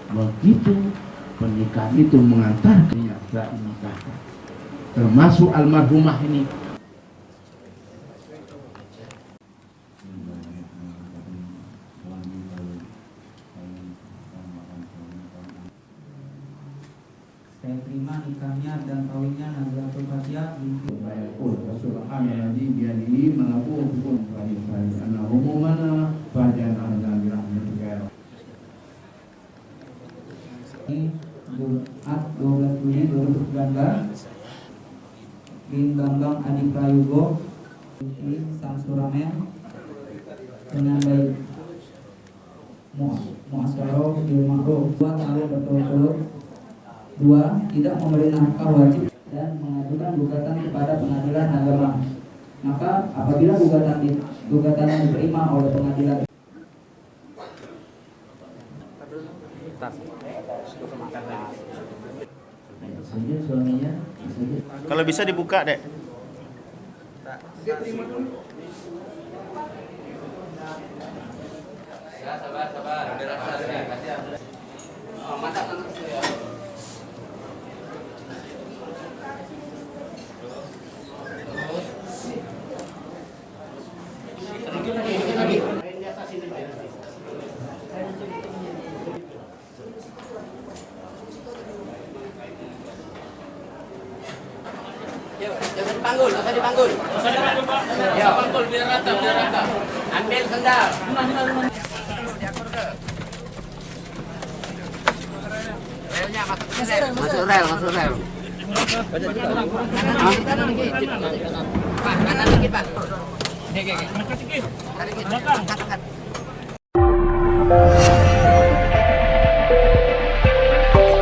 begitu pernikahan itu mengantar kenyataan nikah, termasuk almarhumah ini. Saya terima nikahnya dan kawinnya Nazatul Fatihah binti Subhanalladzi biyadihi malakutu kulli syai'in ana umumana fajana bi rahmatika. Jumat 12 Juni 2019 Bin Bambang Adi Prayogo di Samsuramen dengan baik Mu'asyarah bil Ma'ruf 2 tahun berturut-turut. 2. Tidak memberi nafkah wajib dan mengajukan gugatan kepada pengadilan agama. Maka apabila gugatannya diterima oleh pengadilan Kalau bisa dibuka, Dek. Ya, sabar. Oh, mantap. Jangan dipanggul, usah dipanggul. Ya, panggul biar rata. Ambil sendal. Relnya masuk rel. Kanan dikit, Pak. Oke. Tarik. Belakang.